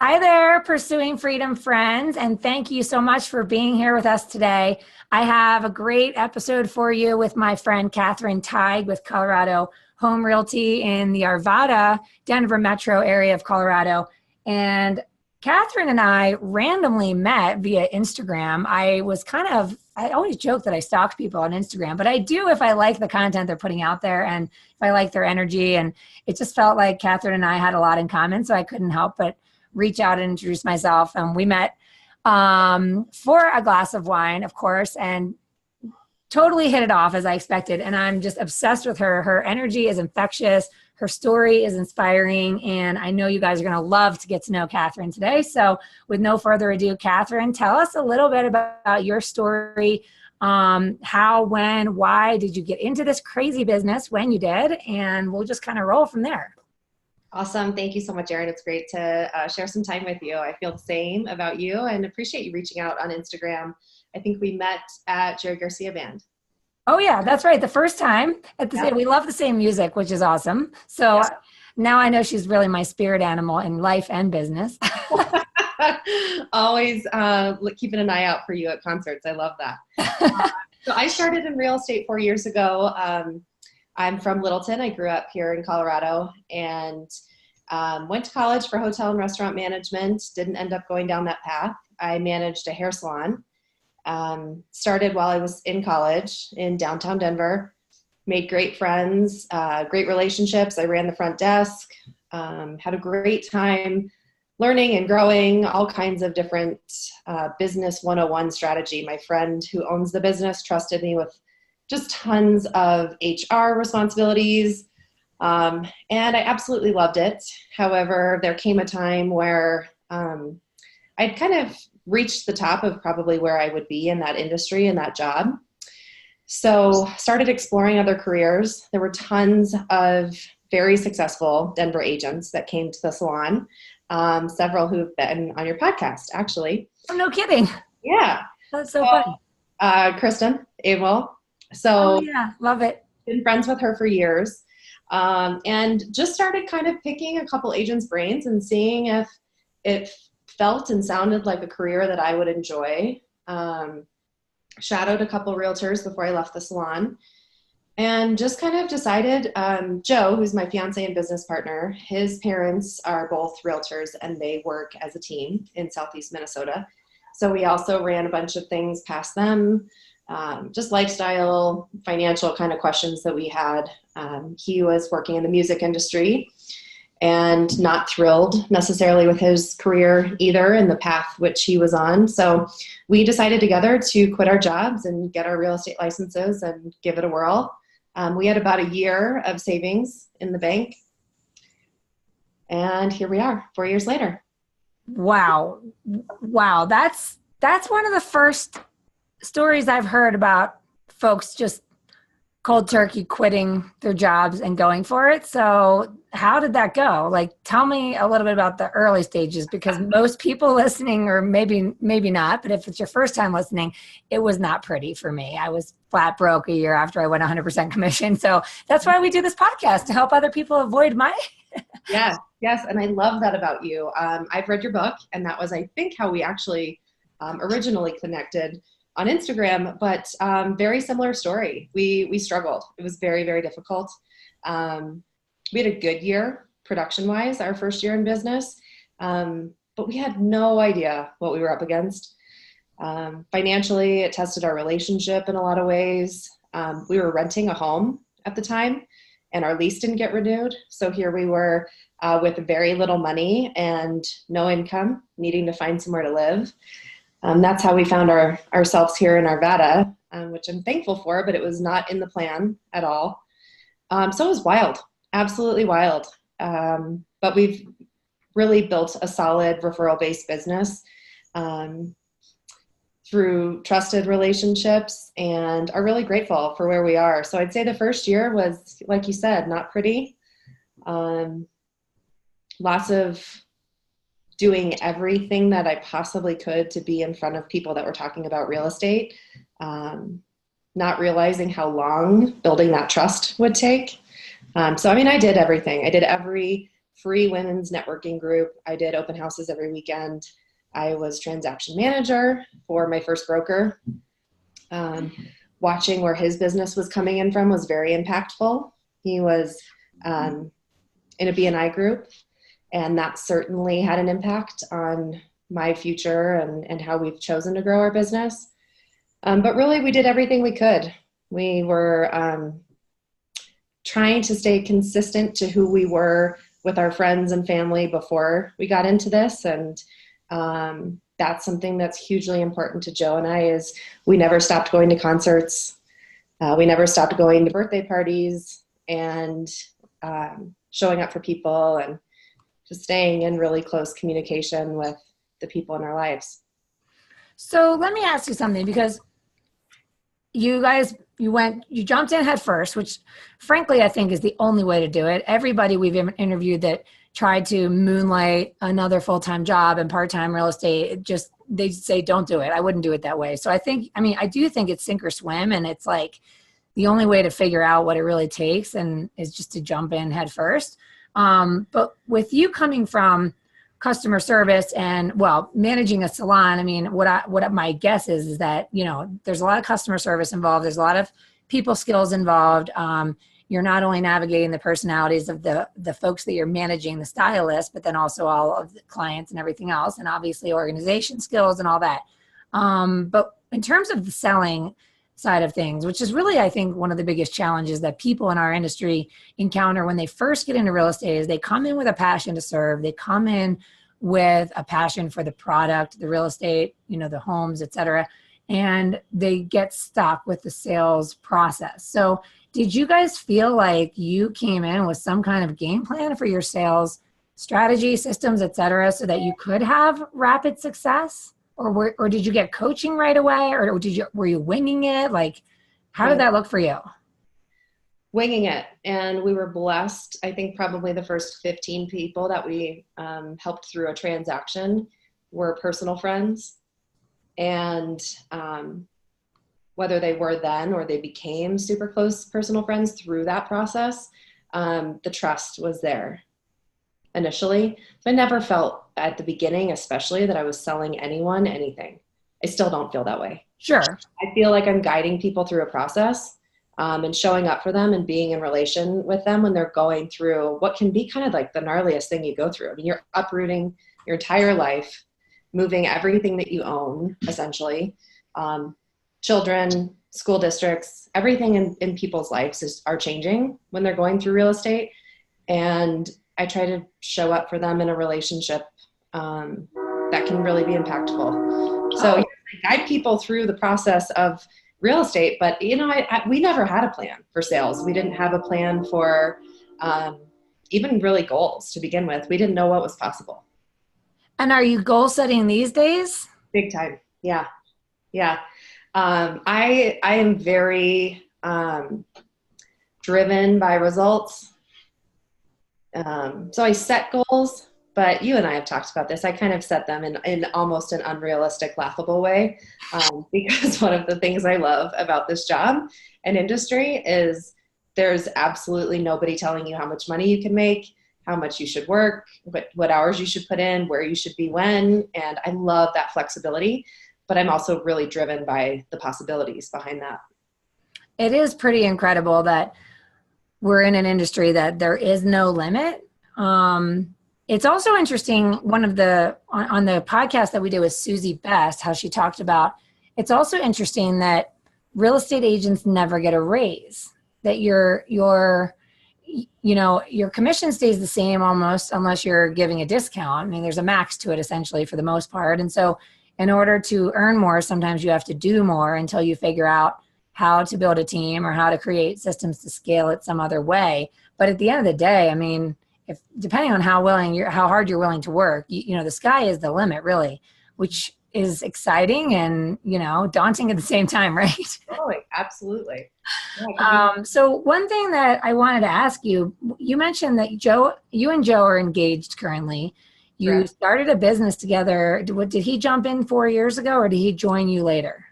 Hi there, Pursuing Freedom friends, and thank you so much for being here with us today. I have a great episode for you with my friend Kathryn Tighe with Colorado Home Realty in the Arvada, Denver metro area of Colorado. And Kathryn and I randomly met via Instagram. I always joke that I stalk people on Instagram, but I do if I like the content they're putting out there and if I like their energy. And it just felt like Kathryn and I had a lot in common, so I couldn't help but reach out and introduce myself. And we met for a glass of wine, of course, and totally hit it off as I expected. And I'm just obsessed with her. Her energy is infectious. Her story is inspiring. And I know you guys are going to love to get to know Kathryn today. So with no further ado, Kathryn, tell us a little bit about your story. How, when, why did you get into this crazy business when you did? And we'll just kind of roll from there. Awesome. Thank you so much, Erin. It's great to share some time with you. I feel the same about you and appreciate you reaching out on Instagram. I think we met at Jerry Garcia Band. Oh yeah, that's right. The first time we love the same music, which is awesome. So now I know she's really my spirit animal in life and business. Always keeping an eye out for you at concerts. I love that. So I started in real estate 4 years ago. I'm from Littleton. I grew up here in Colorado and went to college for hotel and restaurant management. Didn't end up going down that path. I managed a hair salon. Started while I was in college in downtown Denver. Made great friends, great relationships. I ran the front desk. Had a great time learning and growing all kinds of different business 101 strategy. My friend who owns the business trusted me with just tons of HR responsibilities, and I absolutely loved it. However, there came a time where I'd kind of reached the top of probably where I would be in that industry and that job. So started exploring other careers. There were tons of very successful Denver agents that came to the salon, several who've been on your podcast, actually. Oh, no kidding. Yeah. That's so funny. Kristen Abel. So yeah, love it. Been friends with her for years, and just started kind of picking a couple agents' brains and seeing if it felt and sounded like a career that I would enjoy. Shadowed a couple realtors before I left the salon and just kind of decided, Joe, who's my fiancé and business partner, his parents are both realtors and they work as a team in Southeast Minnesota. So we also ran a bunch of things past them. Just lifestyle, financial kind of questions that we had. He was working in the music industry and not thrilled necessarily with his career either in the path which he was on. So we decided together to quit our jobs and get our real estate licenses and give it a whirl. We had about a year of savings in the bank. And here we are 4 years later. Wow. That's one of the first stories I've heard about folks just cold turkey quitting their jobs and going for it. So how did that go? Like, tell me a little bit about the early stages, because most people listening, or maybe not, but if it's your first time listening, it was not pretty for me. I was flat broke a year after I went 100% commission. So that's why we do this podcast, to help other people avoid my... Yes. And I love that about you. I've read your book, and that was, I think, how we actually originally connected on Instagram, but very similar story. We struggled. It was very, very difficult. We had a good year production-wise, our first year in business, but we had no idea what we were up against. Financially, it tested our relationship in a lot of ways. We were renting a home at the time, and our lease didn't get renewed. So here we were with very little money and no income, needing to find somewhere to live. That's how we found ourselves here in Arvada, which I'm thankful for, but it was not in the plan at all. So it was wild, absolutely wild. But we've really built a solid referral-based business through trusted relationships and are really grateful for where we are. So I'd say the first year was, like you said, not pretty. Lots of doing everything that I possibly could to be in front of people that were talking about real estate, not realizing how long building that trust would take. So, I mean, I did everything. I did every free women's networking group. I did open houses every weekend. I was transaction manager for my first broker. Watching where his business was coming in from was very impactful. He was in a B&I group, and that certainly had an impact on my future and how we've chosen to grow our business. But really, we did everything we could. We were trying to stay consistent to who we were with our friends and family before we got into this. And that's something that's hugely important to Joe and I, is we never stopped going to concerts. We never stopped going to birthday parties and showing up for people and just staying in really close communication with the people in our lives. So let me ask you something, because you guys, you jumped in head first, which frankly, I think is the only way to do it. Everybody we've interviewed that tried to moonlight another full-time job and part-time real estate, they say, don't do it. I wouldn't do it that way. So I do think it's sink or swim, and it's like the only way to figure out what it really takes and is just to jump in head first. But with you coming from customer service and, well, managing a salon, I mean, what my guess is that, there's a lot of customer service involved. There's a lot of people skills involved. You're not only navigating the personalities of the folks that you're managing, the stylists, but then also all of the clients and everything else, and obviously organization skills and all that. But in terms of the selling side of things, which is really, I think, one of the biggest challenges that people in our industry encounter when they first get into real estate, is they come in with a passion to serve. They come in with a passion for the product, the real estate, the homes, et cetera, and they get stuck with the sales process. So did you guys feel like you came in with some kind of game plan for your sales strategy, systems, et cetera, so that you could have rapid success? Or did you get coaching right away, or were you winging it? Like, how did that look for you? Winging it. And we were blessed. I think probably the first 15 people that we helped through a transaction were personal friends. And whether they were then or they became super close personal friends through that process, the trust was there initially. So I never felt at the beginning, especially, that I was selling anyone anything. I still don't feel that way. Sure. I feel like I'm guiding people through a process and showing up for them and being in relation with them when they're going through what can be kind of like the gnarliest thing you go through. I mean, you're uprooting your entire life, moving everything that you own, essentially. Children, school districts, everything in people's lives are changing when they're going through real estate. And I try to show up for them in a relationship that can really be impactful. So I guide people through the process of real estate, but we never had a plan for sales. We didn't have a plan for even really goals to begin with. We didn't know what was possible. And are you goal setting these days? Big time. Yeah. Yeah. I am very driven by results. So I set goals, but you and I have talked about this. I kind of set them in almost an unrealistic, laughable way, because one of the things I love about this job and industry is there's absolutely nobody telling you how much money you can make, how much you should work, what hours you should put in, where you should be when. And I love that flexibility, but I'm also really driven by the possibilities behind that. It is pretty incredible that we're in an industry that there is no limit. It's also interesting, on the podcast that we did with Susie Best, how she talked about, it's also interesting that real estate agents never get a raise, that your commission stays the same almost, unless you're giving a discount. I mean, there's a max to it essentially for the most part. And so in order to earn more, sometimes you have to do more until you figure out how to build a team or how to create systems to scale it some other way. But at the end of the day, I mean, depending on how hard you're willing to work, the sky is the limit, really, which is exciting and, daunting at the same time, right? Oh, absolutely. Yeah, so one thing that I wanted to ask you, you mentioned that you and Joe are engaged currently. You Correct. Started a business together. Did he jump in 4 years ago, or did he join you later?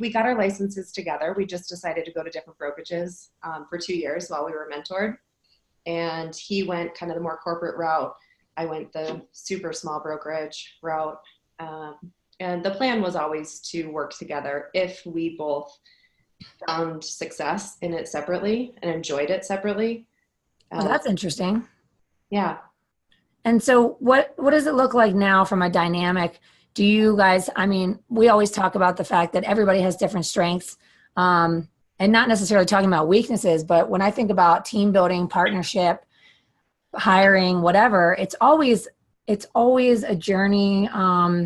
We got our licenses together. We just decided to go to different brokerages for 2 years while we were mentored. and he went kind of the more corporate route. I went the super small brokerage route. And the plan was always to work together if we both found success in it separately and enjoyed it separately. Well, that's interesting. Yeah. And so what does it look like now from a dynamic? Do you guys, I mean, we always talk about the fact that everybody has different strengths, and not necessarily talking about weaknesses, but when I think about team building, partnership, hiring, whatever, it's always a journey,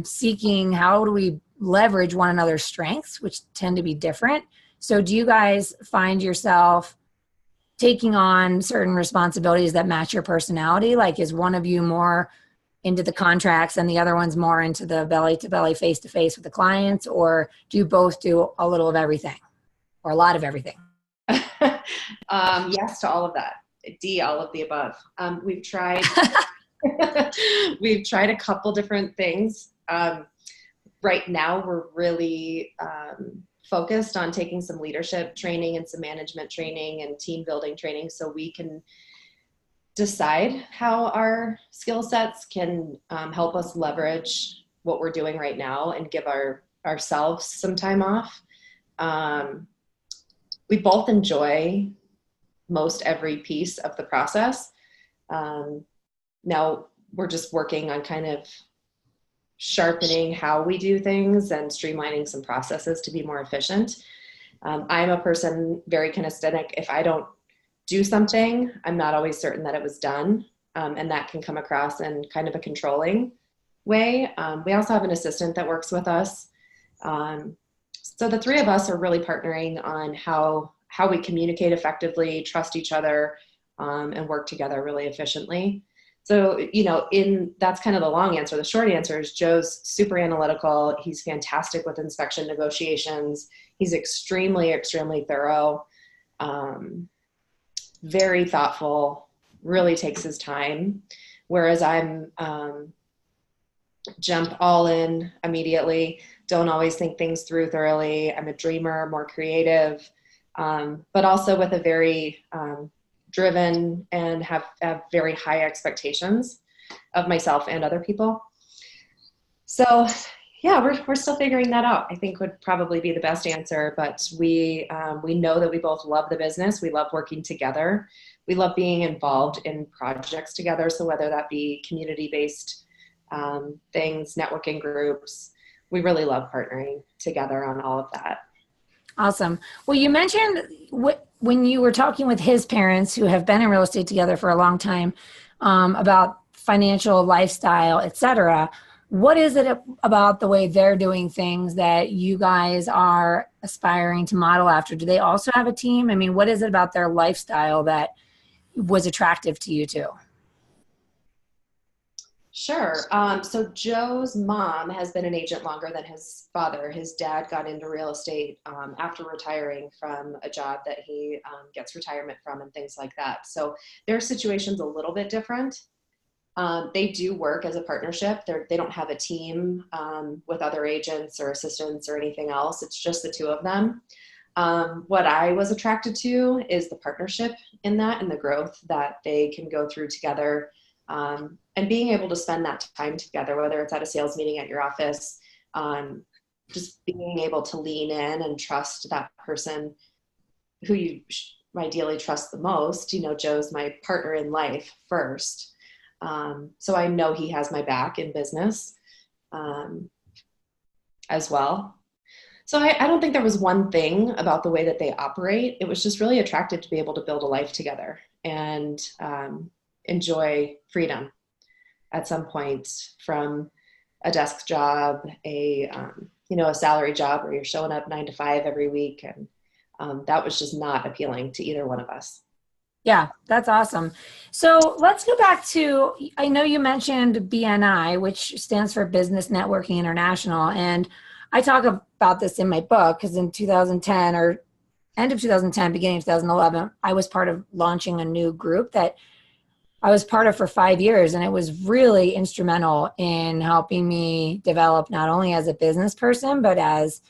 seeking how do we leverage one another's strengths, which tend to be different. So do you guys find yourself taking on certain responsibilities that match your personality? Like, is one of you more into the contracts and the other one's more into the belly to belly, face to face with the clients? Or do you both do a little of everything or a lot of everything? Yes to all of that. D, all of the above. We've tried a couple different things. Right now we're really focused on taking some leadership training and some management training and team building training so we can decide how our skill sets can help us leverage what we're doing right now and give ourselves some time off. We both enjoy most every piece of the process. Now we're just working on kind of sharpening how we do things and streamlining some processes to be more efficient. I'm a person very kinesthetic. If I don't do something, I'm not always certain that it was done. And that can come across in kind of a controlling way. We also have an assistant that works with us. So the three of us are really partnering on how we communicate effectively, trust each other, and work together really efficiently. So, that's kind of the long answer. The short answer is Joe's super analytical. He's fantastic with inspection negotiations. He's extremely, extremely thorough, very thoughtful, really takes his time. Whereas I'm jump all in immediately, don't always think things through thoroughly. I'm a dreamer, more creative, but also with a very driven and have very high expectations of myself and other people. So yeah, we're still figuring that out, I think would probably be the best answer. But we know that we both love the business. We love working together. We love being involved in projects together. So whether that be community-based things, networking groups, we really love partnering together on all of that. Awesome. Well, you mentioned when you were talking with his parents who have been in real estate together for a long time, about financial lifestyle, et cetera. What is it about the way they're doing things that you guys are aspiring to model after? Do they also have a team? I mean, what is it about their lifestyle that was attractive to you too? Sure. So Joe's mom has been an agent longer than his father. His dad got into real estate after retiring from a job that he gets retirement from and things like that. So their situation's a little bit different. They do work as a partnership. They don't have a team with other agents or assistants or anything else. It's just the two of them. What I was attracted to is the partnership in that and the growth that they can go through together. And being able to spend that time together, whether it's at a sales meeting at your office, just being able to lean in and trust that person who you ideally trust the most. Joe's my partner in life first. So I know he has my back in business as well. So I don't think there was one thing about the way that they operate. It was just really attractive to be able to build a life together and enjoy freedom at some point from a desk job, a salary job where you're showing up 9 to 5 every week. And that was just not appealing to either one of us. Yeah, that's awesome. So let's go back to, I know you mentioned BNI, which stands for Business Networking International. And I talk about this in my book because in 2010 or end of 2010, beginning of 2011, I was part of launching a new group that I was part of for 5 years, and it was really instrumental in helping me develop not only as a business person, but as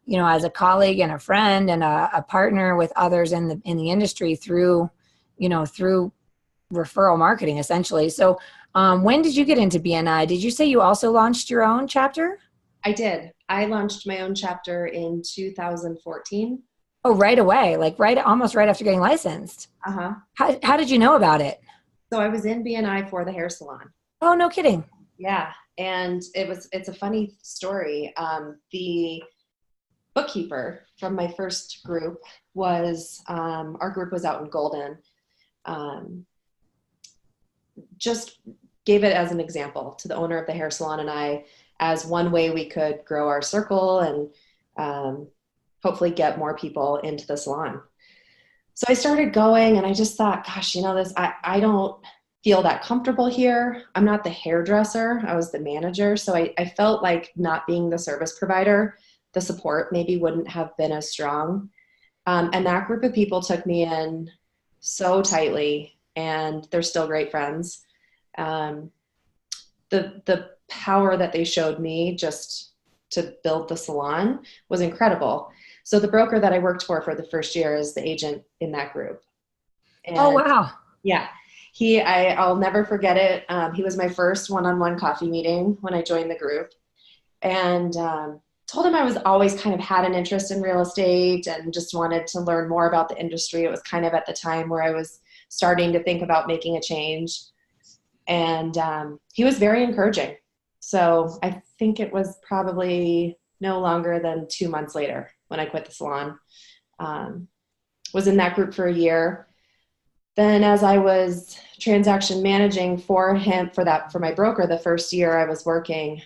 a colleague and a friend and a partner with others in the industry through referral marketing essentially. So when did you get into BNI? Did you say you also launched your own chapter? I did. I launched my own chapter in 2014. Oh, right away, like almost right after getting licensed. Uh-huh. How did you know about it? So I was in BNI for the hair salon. Oh, no kidding. Yeah. And it's a funny story. The bookkeeper from my first group was, our group was out in Golden. Just gave it as an example to the owner of the hair salon and I as one way we could grow our circle and hopefully get more people into the salon. So I started going and I just thought, gosh, I don't feel that comfortable here. I'm not the hairdresser. I was the manager. So I felt like not being the service provider, the support maybe wouldn't have been as strong. And that group of people took me in so tightly, and they're still great friends. The power that they showed me just to build the salon was incredible. So the broker that I worked for the first year is the agent in that group. And oh, wow. Yeah. I'll never forget it. He was my first one-on-one coffee meeting when I joined the group, and told him I was always kind of had an interest in real estate and just wanted to learn more about the industry. It was kind of at the time where I was starting to think about making a change. And he was very encouraging. So I think it was probably no longer than 2 months later when I quit the salon. Was in that group for a year. Then as I was transaction managing for him, for my broker, the first year I was working,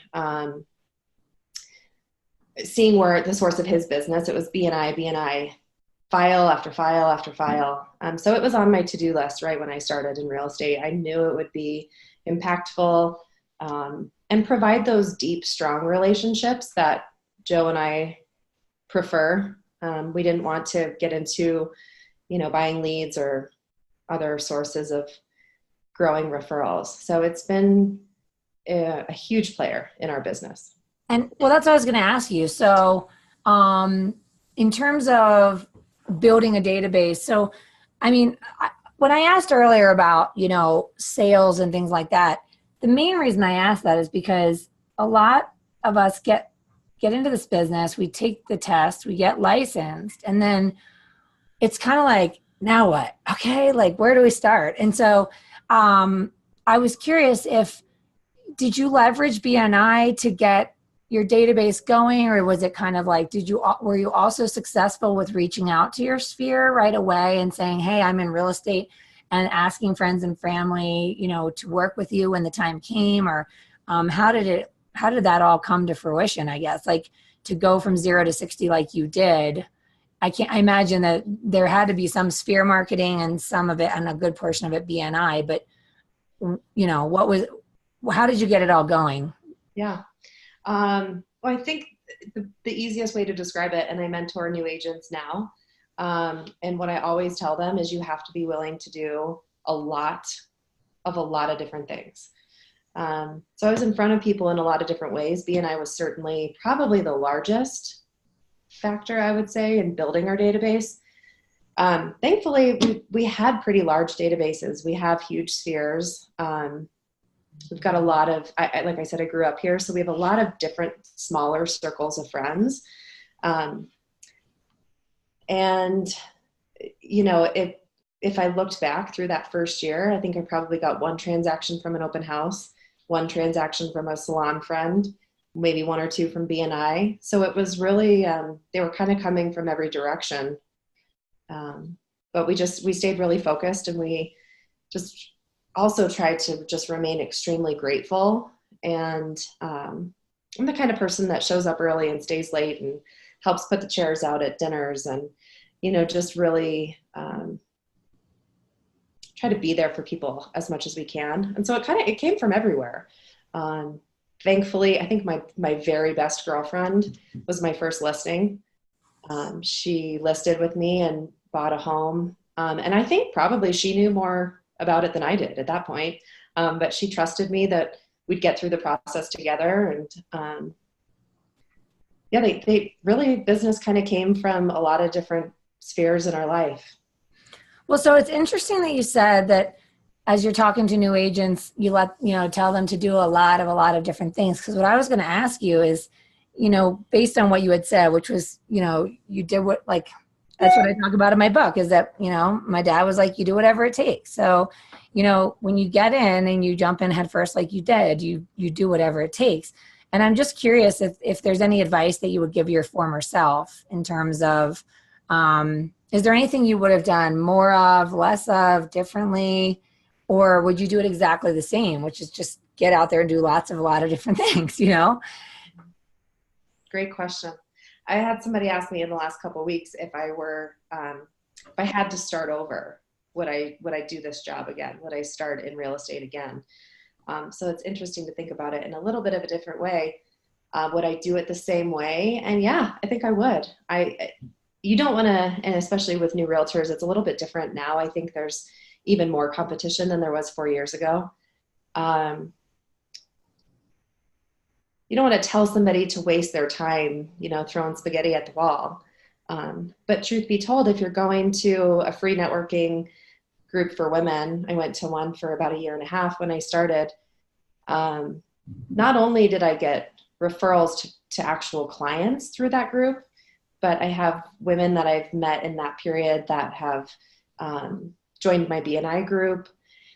seeing where the source of his business, it was BNI, file after file after file. So it was on my to-do list right when I started in real estate. I knew it would be impactful and provide those deep, strong relationships that Joe and I prefer. We didn't want to get into, buying leads or other sources of growing referrals. So it's been a huge player in our business. And well, that's what I was going to ask you. So in terms of building a database, so I mean, when I asked earlier about, sales and things like that, the main reason I asked that is because a lot of us get into this business, we take the test, we get licensed, and then it's kind of like, now what? Okay, like where do we start? And so I was curious did you leverage BNI to get your database going, or was it kind of like, were you also successful with reaching out to your sphere right away and saying, hey, I'm in real estate, and asking friends and family, to work with you when the time came? Or how did that all come to fruition, I guess, like to go from 0 to 60 like you did? I imagine that there had to be some sphere marketing and some of it, and a good portion of it BNI, but how did you get it all going? Yeah. Well, I think the easiest way to describe it, and I mentor new agents now, and what I always tell them is you have to be willing to do a lot of different things. So I was in front of people in a lot of different ways. BNI was certainly probably the largest factor, I would say, in building our database. Thankfully, we had pretty large databases. We have huge spheres. We've got a lot of, like I said, I grew up here, so we have a lot of different smaller circles of friends. And, if I looked back through that first year, I think I probably got one transaction from an open house, one transaction from a salon friend, maybe one or two from BNI. So it was really, they were kind of coming from every direction. But we stayed really focused, and we just also tried to just remain extremely grateful. And I'm the kind of person that shows up early and stays late and helps put the chairs out at dinners, and, just really try to be there for people as much as we can. And so it came from everywhere. Thankfully, I think my very best girlfriend was my first listing. She listed with me and bought a home. And I think probably she knew more about it than I did at that point. But she trusted me that we'd get through the process together. And they really, business kind of came from a lot of different spheres in our life. Well, so it's interesting that you said that as you're talking to new agents, you tell them to do a lot of different things. Because what I was going to ask you is, based on what you had said, which was, you did what, like, that's what I talk about in my book, is that, my dad was like, you do whatever it takes. So, when you get in and you jump in head first, like you did, you do whatever it takes. And I'm just curious if there's any advice that you would give your former self in terms of, is there anything you would have done more of, less of, differently? Or would you do it exactly the same, which is just get out there and do a lot of different things, Great question. I had somebody ask me in the last couple of weeks if I had to start over, would I do this job again? Would I start in real estate again? So it's interesting to think about it in a little bit of a different way. Would I do it the same way? And yeah, I think I would. You don't want to, and especially with new realtors, it's a little bit different now. I think there's even more competition than there was 4 years ago. You don't want to tell somebody to waste their time, throwing spaghetti at the wall. But truth be told, if you're going to a free networking group for women, I went to one for about 1.5 years when I started. Not only did I get referrals to actual clients through that group, but I have women that I've met in that period that have joined my BNI group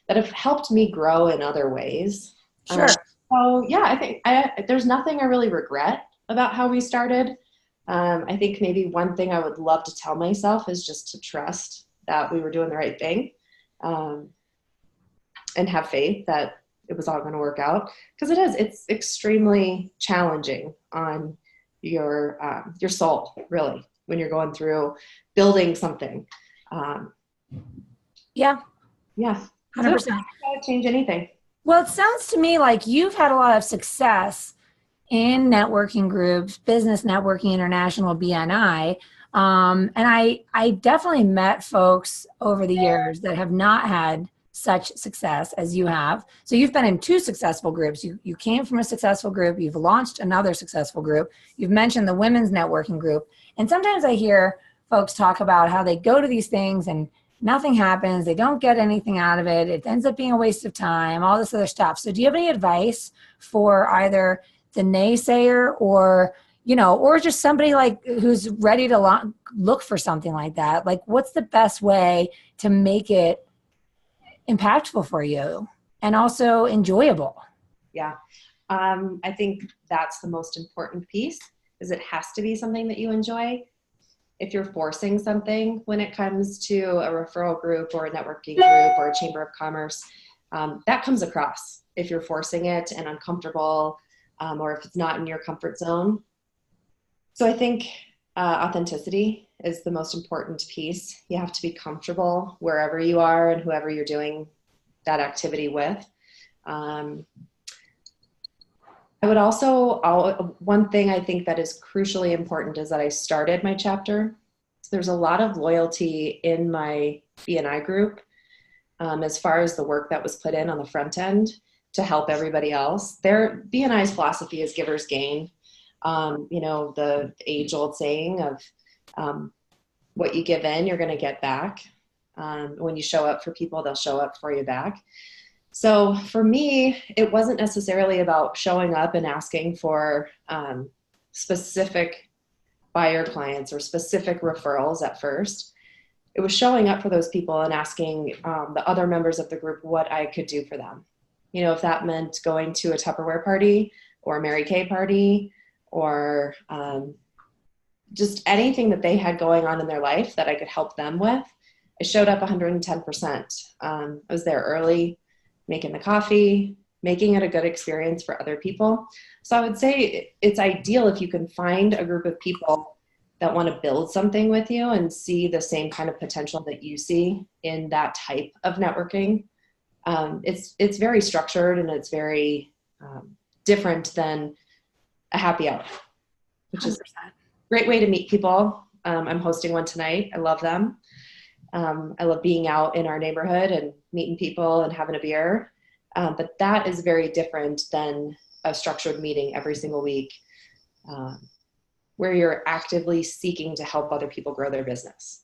that have helped me grow in other ways. Sure. So yeah, I think there's nothing I really regret about how we started. I think maybe one thing I would love to tell myself is just to trust that we were doing the right thing, and have faith that it was all going to work out, because it's extremely challenging on your soul, really, when you're going through building something. Yeah. 100%. So can't change anything. Well, it sounds to me like you've had a lot of success in networking groups, Business Networking International, BNI. And I definitely met folks over the years that have not had such success as you have. So you've been in 2 successful groups. You came from a successful group. You've launched another successful group. You've mentioned the women's networking group. And sometimes I hear folks talk about how they go to these things and nothing happens. They don't get anything out of it. It ends up being a waste of time, all this other stuff. So do you have any advice for either the naysayer or, or just somebody like who's ready to look for something like that? Like, what's the best way to make it impactful for you and also enjoyable? Yeah. I think that's the most important piece, is it has to be something that you enjoy. If you're forcing something when it comes to a referral group or a networking group or a chamber of commerce, that comes across if you're forcing it and uncomfortable, or if it's not in your comfort zone. So I think authenticity is the most important piece. You have to be comfortable wherever you are and whoever you're doing that activity with. I would also, one thing I think that is crucially important is that I started my chapter. So there's a lot of loyalty in my BNI group, as far as the work that was put in on the front end to help everybody else. Their BNI's philosophy is givers gain. The age-old saying of what you give in, you're going to get back. When you show up for people, they'll show up for you back. So for me, it wasn't necessarily about showing up and asking for specific buyer clients or specific referrals at first. It was showing up for those people and asking the other members of the group what I could do for them. If that meant going to a Tupperware party or a Mary Kay party, or just anything that they had going on in their life that I could help them with. I showed up 110%. I was there early, making the coffee, making it a good experience for other people. So I would say it's ideal if you can find a group of people that want to build something with you and see the same kind of potential that you see in that type of networking. It's very structured and it's very different than a happy hour, which is 100%. A great way to meet people. I'm hosting one tonight. I love them. I love being out in our neighborhood and meeting people and having a beer. But that is very different than a structured meeting every single week, where you're actively seeking to help other people grow their business.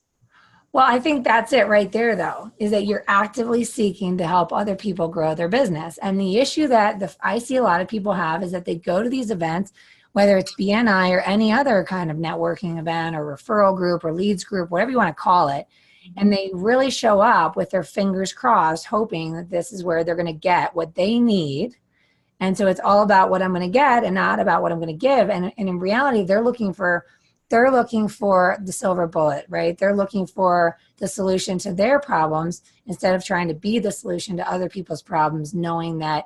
Well, I think that's it right there, though, is that you're actively seeking to help other people grow their business. And the issue that I see a lot of people have is that they go to these events, whether it's BNI or any other kind of networking event or referral group or leads group, whatever you want to call it, and they really show up with their fingers crossed, hoping that this is where they're going to get what they need. And so it's all about what I'm going to get and not about what I'm going to give. And in reality, they're looking for the silver bullet, right? They're looking for the solution to their problems instead of trying to be the solution to other people's problems, knowing that,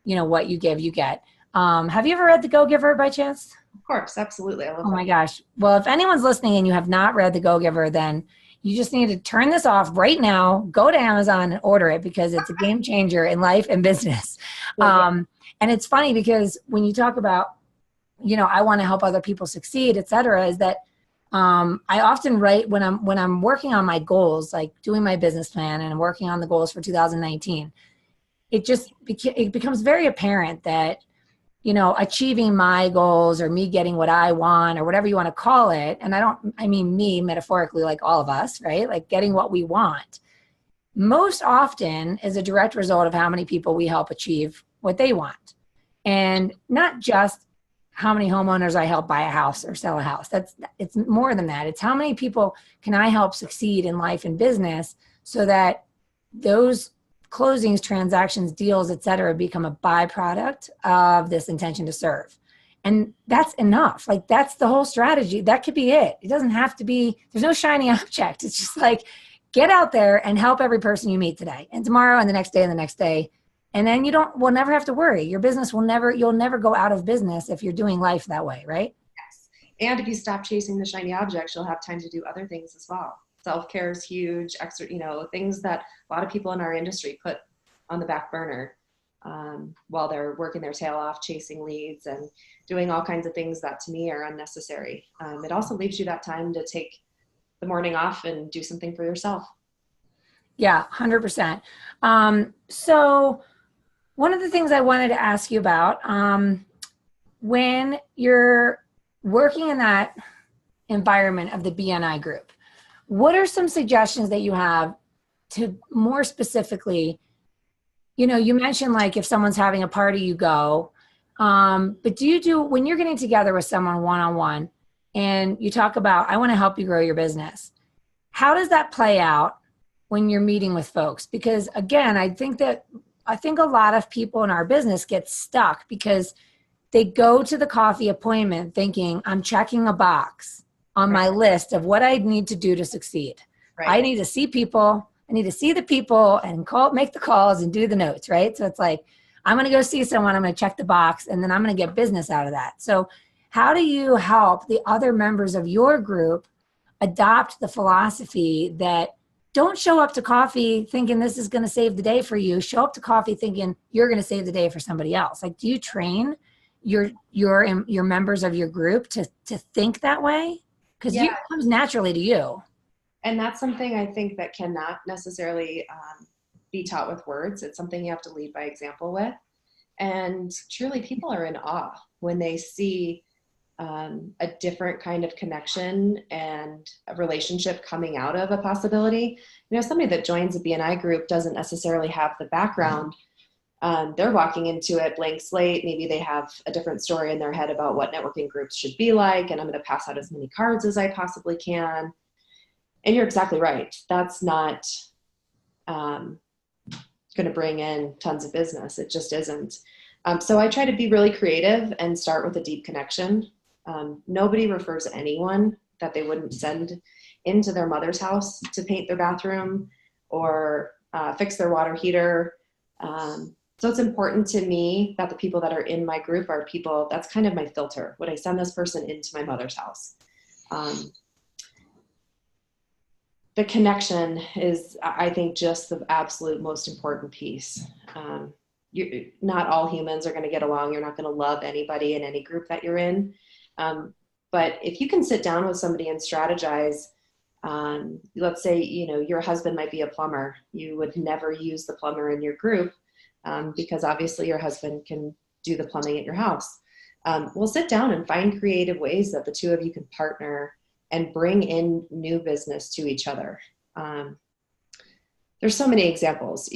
what you give, you get. Have you ever read The Go-Giver by chance? Of course, absolutely. I love Oh my gosh. Well, if anyone's listening and you have not read The Go-Giver, then you just need to turn this off right now, go to Amazon and order it, because it's a game changer in life and business. And it's funny because when you talk about, I want to help other people succeed, et cetera, is that I often write when I'm working on my goals, like doing my business plan and I'm working on the goals for 2019, it becomes very apparent that, achieving my goals or me getting what I want or whatever you want to call it. And I mean me metaphorically, like all of us, right? Like getting what we want most often is a direct result of how many people we help achieve what they want. And not just how many homeowners I help buy a house or sell a house. It's more than that. It's how many people can I help succeed in life and business so that those closings, transactions, deals, et cetera, become a byproduct of this intention to serve. And that's enough. Like that's the whole strategy. That could be it. It doesn't have to be, there's no shiny object. It's just like, get out there and help every person you meet today and tomorrow and the next day and the next day. And then we'll never have to worry. Your business you'll never go out of business if you're doing life that way, right? Yes. And if you stop chasing the shiny objects, you'll have time to do other things as well. Self-care is huge, things that a lot of people in our industry put on the back burner while they're working their tail off, chasing leads and doing all kinds of things that to me are unnecessary. It also leaves you that time to take the morning off and do something for yourself. Yeah, 100%. So one of the things I wanted to ask you about, when you're working in that environment of the BNI group, what are some suggestions that you have to more specifically, you mentioned like if someone's having a party, you go, but when you're getting together with someone one-on-one and you talk about, I want to help you grow your business, how does that play out when you're meeting with folks? Because again, I think a lot of people in our business get stuck because they go to the coffee appointment thinking I'm checking a box on my list of what I need to do to succeed. Right. I need to see people. I need to see the people and make the calls and do the notes, right? So it's like, I'm going to go see someone, I'm going to check the box, and then I'm going to get business out of that. So how do you help the other members of your group adopt the philosophy that don't show up to coffee thinking this is going to save the day for you. Show up to coffee thinking you're going to save the day for somebody else. Like, do you train your members of your group to think that way? Because it comes naturally to you. And that's something I think that cannot necessarily be taught with words. It's something you have to lead by example with. And truly, people are in awe when they see a different kind of connection and a relationship coming out of a possibility. Somebody that joins a BNI group doesn't necessarily have the background. They're walking into it blank slate. Maybe they have a different story in their head about what networking groups should be like, and I'm going to pass out as many cards as I possibly can. And you're exactly right. That's not going to bring in tons of business. It just isn't. So I try to be really creative and start with a deep connection. Nobody refers anyone that they wouldn't send into their mother's house to paint their bathroom or fix their water heater. So it's important to me that the people that are in my group are people, that's kind of my filter. Would I send this person into my mother's house? The connection is, I think, just the absolute most important piece. Not all humans are going to get along. You're not going to love anybody in any group that you're in. But if you can sit down with somebody and strategize, let's say, your husband might be a plumber. You would never use the plumber in your group because obviously your husband can do the plumbing at your house. We'll sit down and find creative ways that the two of you can partner and bring in new business to each other. There's so many examples.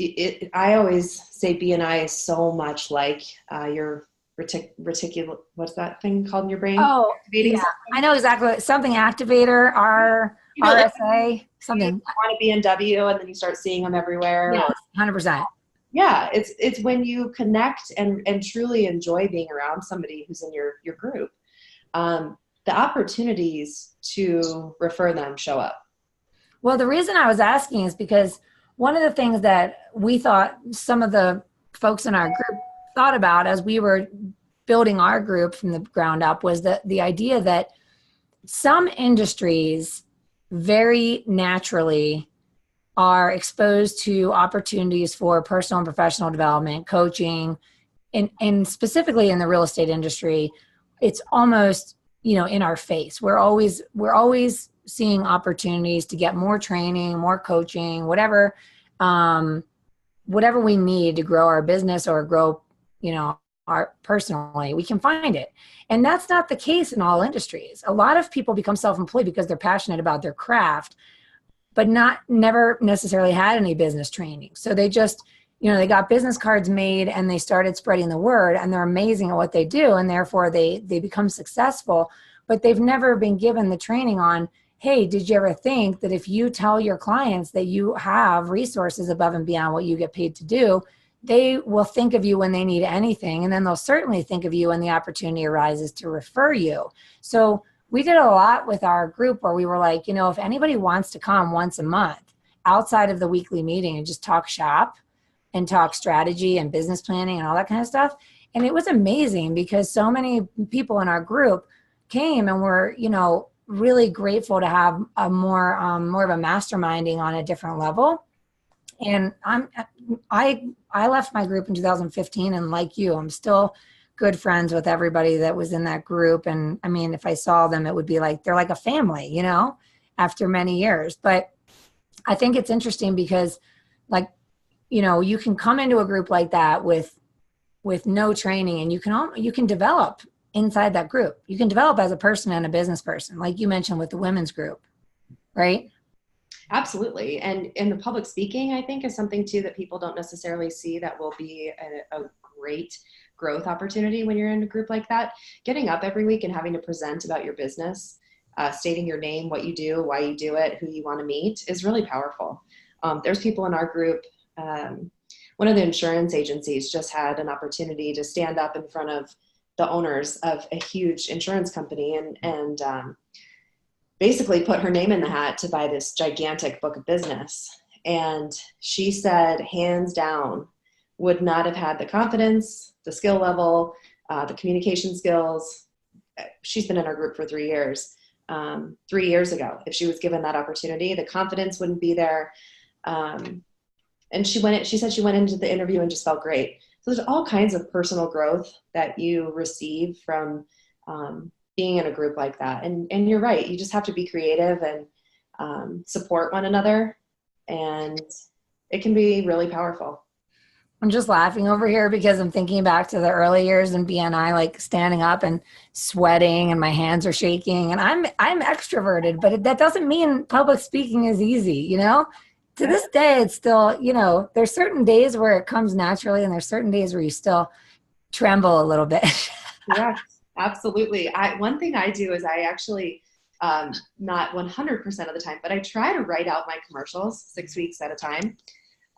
I always say B&I is so much like your reticular, what's that thing called in your brain? Oh, Activating yeah. system. I know exactly. Something activator, Like RSA, something. you want a BMW and then you start seeing them everywhere. Yes, 100%. Yeah, it's when you connect and truly enjoy being around somebody who's in your group, the opportunities to refer them show up. Well, the reason I was asking is because one of the things that we thought some of the folks in our group thought about as we were building our group from the ground up was that the idea that some industries very naturally are exposed to opportunities for personal and professional development, coaching, and specifically in the real estate industry, it's almost, in our face. We're always seeing opportunities to get more training, more coaching, whatever we need to grow our business or grow, our personally, we can find it. And that's not the case in all industries. A lot of people become self-employed because they're passionate about their craft, but never necessarily had any business training. So they just, they got business cards made and they started spreading the word, and they're amazing at what they do. And therefore they become successful, but they've never been given the training on, hey, did you ever think that if you tell your clients that you have resources above and beyond what you get paid to do, they will think of you when they need anything. And then they'll certainly think of you when the opportunity arises to refer you. So we did a lot with our group where we were like, if anybody wants to come once a month outside of the weekly meeting and just talk shop and talk strategy and business planning and all that kind of stuff. And it was amazing because so many people in our group came and were, really grateful to have a more of a masterminding on a different level. And I left my group in 2015, and like you, I'm still good friends with everybody that was in that group. And I mean, if I saw them, it would be like they're like a family, after many years. But I think it's interesting because, like, you can come into a group like that with no training, and you can develop inside that group. You can develop as a person and a business person, like you mentioned with the women's group, right? Absolutely. And the public speaking, I think, is something too that people don't necessarily see that will be a great growth opportunity when you're in a group like that. Getting up every week and having to present about your business, stating your name, what you do, why you do it, who you want to meet is really powerful. There's people in our group. One of the insurance agencies just had an opportunity to stand up in front of the owners of a huge insurance company and basically put her name in the hat to buy this gigantic book of business. And she said, hands down, would not have had the confidence, the skill level, the communication skills. She's been in our group for 3 years. 3 years ago, if she was given that opportunity, the confidence wouldn't be there. And she said she went into the interview and just felt great. So there's all kinds of personal growth that you receive from being in a group like that. And you're right. You just have to be creative and support one another. And it can be really powerful. I'm just laughing over here because I'm thinking back to the early years in BNI, like standing up and sweating and my hands are shaking, and I'm extroverted, but that doesn't mean public speaking is easy, To this day, it's still, there's certain days where it comes naturally and there's certain days where you still tremble a little bit. Yes, absolutely. One thing I do is I actually, not 100% of the time, but I try to write out my commercials 6 weeks at a time.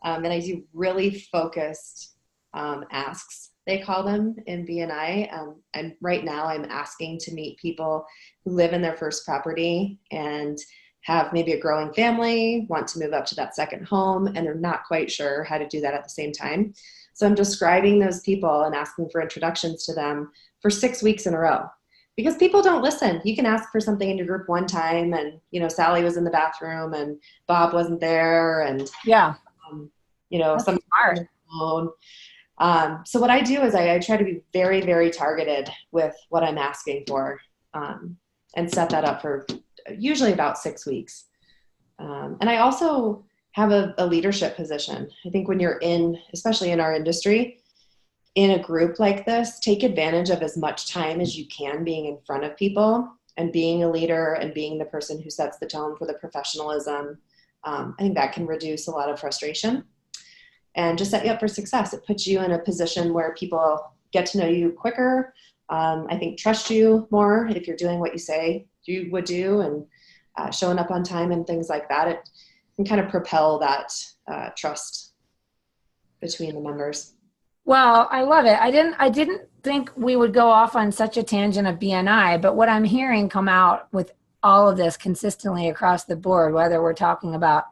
And I do really focused asks, they call them in BNI. And right now I'm asking to meet people who live in their first property and have maybe a growing family, want to move up to that second home, and they're not quite sure how to do that at the same time. So I'm describing those people and asking for introductions to them for 6 weeks in a row. Because people don't listen. You can ask for something in your group one time and, Sally was in the bathroom and Bob wasn't there and, yeah, some on the phone. So what I do is I try to be very, very targeted with what I'm asking for and set that up for usually about 6 weeks. And I also have a leadership position. I think when you're especially in our industry, in a group like this, take advantage of as much time as you can being in front of people and being a leader and being the person who sets the tone for the professionalism I think that can reduce a lot of frustration and just set you up for success. It puts you in a position where people get to know you quicker. I think trust you more if you're doing what you say you would do, and showing up on time and things like that. It can kind of propel that trust between the members. Well, I love it. I didn't think we would go off on such a tangent of BNI, but what I'm hearing come out with all of this consistently across the board, whether we're talking about,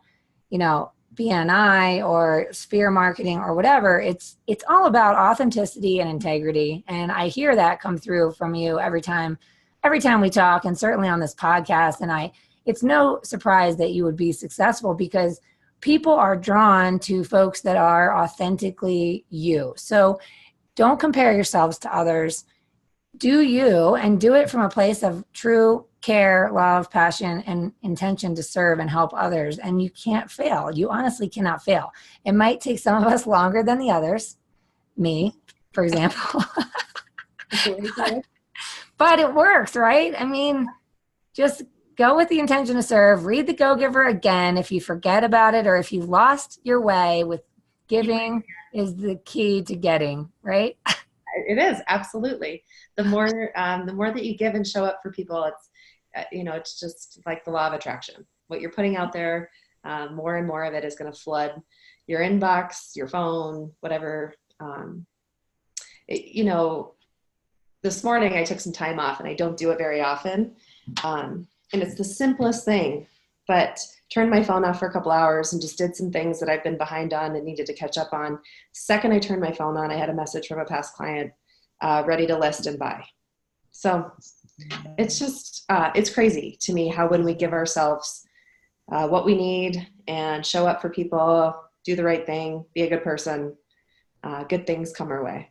BNI or sphere marketing or whatever, it's all about authenticity and integrity. And I hear that come through from you every time we talk, and certainly on this podcast. And it's no surprise that you would be successful, because people are drawn to folks that are authentically you. So don't compare yourselves to others. Do you, and do it from a place of true care, love, passion, and intention to serve and help others. And you can't fail. You honestly cannot fail. It might take some of us longer than the others. Me, for example. But it works, right? I mean, just go with the intention to serve. Read The Go-Giver again. If you forget about it, or if you lost your way, with giving is the key to getting, right? It is, absolutely. The more that you give and show up for people, it's just like the law of attraction. What you're putting out there, more and more of it is going to flood your inbox, your phone, whatever. This morning I took some time off, and I don't do it very often. And it's the simplest thing, but turned my phone off for a couple hours and just did some things that I've been behind on and needed to catch up on. Second I turned my phone on, I had a message from a past client, ready to list and buy. So it's just, it's crazy to me how when we give ourselves what we need and show up for people, do the right thing, be a good person, good things come our way.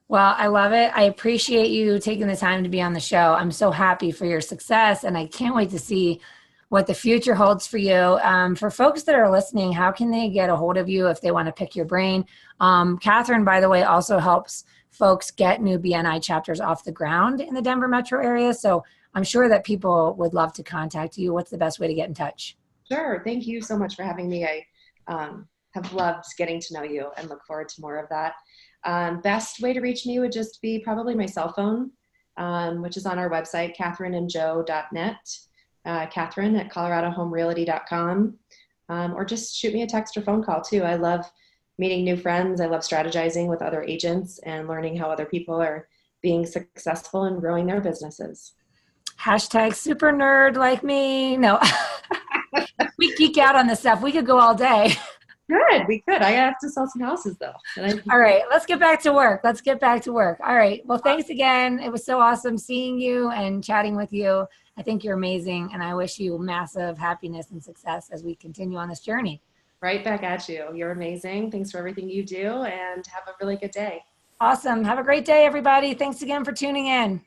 Well, I love it. I appreciate you taking the time to be on the show. I'm so happy for your success, and I can't wait to see what the future holds for you. For folks that are listening, how can they get a hold of you if they want to pick your brain? Kathryn, by the way, also helps folks get new BNI chapters off the ground in the Denver metro area. So I'm sure that people would love to contact you. What's the best way to get in touch? Sure. Thank you so much for having me. I have loved getting to know you and look forward to more of that. Best way to reach me would just be probably my cell phone, which is on our website, kathryandjoe.net, Kathryn at coloradohomerealty.com, or just shoot me a text or phone call too. I love meeting new friends. I love strategizing with other agents and learning how other people are being successful and growing their businesses. Hashtag super nerd like me. No, we geek out on this stuff. We could go all day. Good, we could. I have to sell some houses though. All right, let's get back to work. All right, well, thanks again. It was so awesome seeing you and chatting with you. I think you're amazing, and I wish you massive happiness and success as we continue on this journey. Right back at you. You're amazing. Thanks for everything you do, and have a really good day. Awesome. Have a great day, everybody. Thanks again for tuning in.